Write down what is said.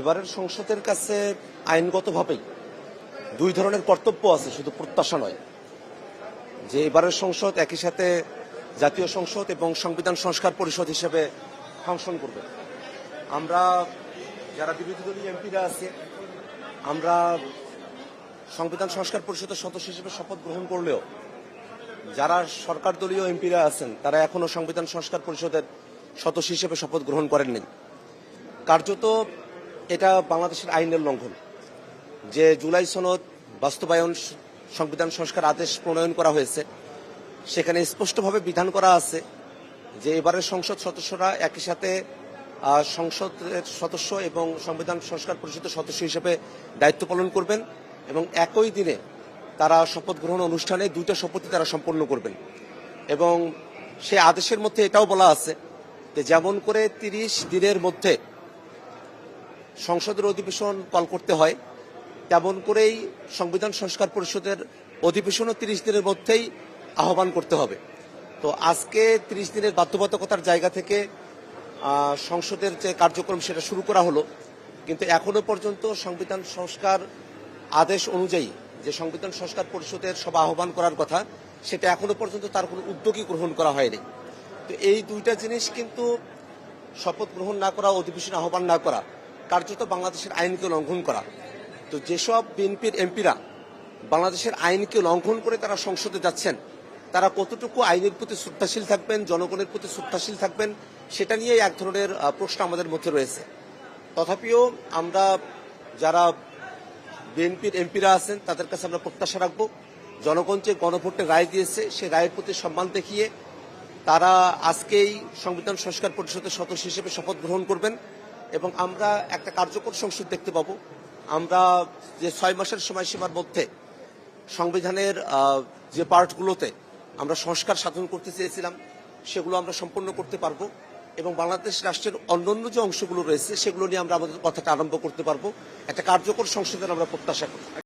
এবারের সংসদের কাছে আইনগতভাবেই দুই ধরনের কর্তব্য আছে, শুধু প্রত্যাশা নয়। যে এবারের সংসদ একই সাথে জাতীয় সংসদ এবং সংবিধান সংস্কার পরিষদ হিসেবে ফাংশন করবে। আমরা যারা বিরোধী দলীয় এমপিরা আছে, আমরা সংবিধান সংস্কার পরিষদের সদস্য হিসেবে শপথ গ্রহণ করলেও যারা সরকার দলীয় এমপিরা আছেন তারা এখনো সংবিধান সংস্কার পরিষদের সদস্য হিসেবে শপথ গ্রহণ করেননি। কার্যত এটা বাংলাদেশের আইনের লঙ্ঘন। যে জুলাই সনদ বাস্তবায়ন সংবিধান সংস্কার আদেশ প্রণয়ন করা হয়েছে, সেখানে স্পষ্টভাবে বিধান করা আছে যে এবারের সংসদ সদস্যরা একই সাথে সংসদের সদস্য এবং সংবিধান সংস্কার পরিষদের সদস্য হিসেবে দায়িত্ব পালন করবেন এবং একই দিনে তারা শপথ গ্রহণ অনুষ্ঠানে দুইটা শপথই তারা সম্পন্ন করবেন। এবং সেই আদেশের মধ্যে এটাও বলা আছে যে যেমন করে 30 দিনের মধ্যে সংসদের অধিবেশন কল করতে হয়, তেমন করেই সংবিধান সংস্কার পরিষদের অধিবেশনও 30 দিনের মধ্যেই আহ্বান করতে হবে। তো আজকে 30 দিনের বাধ্যবাধকতার জায়গা থেকে সংসদের যে কার্যক্রম সেটা শুরু করা হলো, কিন্তু এখনো পর্যন্ত সংবিধান সংস্কার আদেশ অনুযায়ী যে সংবিধান সংস্কার পরিষদের সভা আহ্বান করার কথা, সেটা এখনো পর্যন্ত তার কোনো উদ্যোগই গ্রহণ করা হয়নি। তো এই দুইটা জিনিস কিন্তু শপথ গ্রহণ না করা, অধিবেশন আহ্বান না করা, কার্যত বাংলাদেশের আইনকে লঙ্ঘন করা। তো যেসব বিএনপির এমপিরা বাংলাদেশের আইনকে লঙ্ঘন করে তারা সংসদে যাচ্ছেন, তারা কতটুকু আইনের প্রতি শ্রদ্ধাশীল থাকবেন, জনগণের প্রতি শ্রদ্ধাশীল থাকবেন, সেটা নিয়ে এক ধরনের প্রশ্ন আমাদের মধ্যে রয়েছে। তথাপিও আমরা যারা বিএনপির এমপিরা আছেন তাদের কাছে আমরা প্রত্যাশা রাখব, জনগণ যে গণভোটে রায় দিয়েছে সেই রায়ের প্রতি সম্মান দেখিয়ে তারা আজকেই সংবিধান সংস্কার পরিষদের সদস্য হিসেবে শপথ গ্রহণ করবেন এবং আমরা একটা কার্যকর সংসদ দেখতে পাবো। আমরা যে 6 মাসের সময়সীমার মধ্যে সংবিধানের যে পার্টগুলোতে আমরা সংস্কার সাধন করতে চেয়েছিলাম সেগুলো আমরা সম্পন্ন করতে পারবো এবং বাংলাদেশ রাষ্ট্রের অন্যান্য যে অংশগুলো রয়েছে সেগুলো নিয়ে আমরা আমাদের কথাটা আরম্ভ করতে পারবো। একটা কার্যকর সংসদের আমরা প্রত্যাশা করি।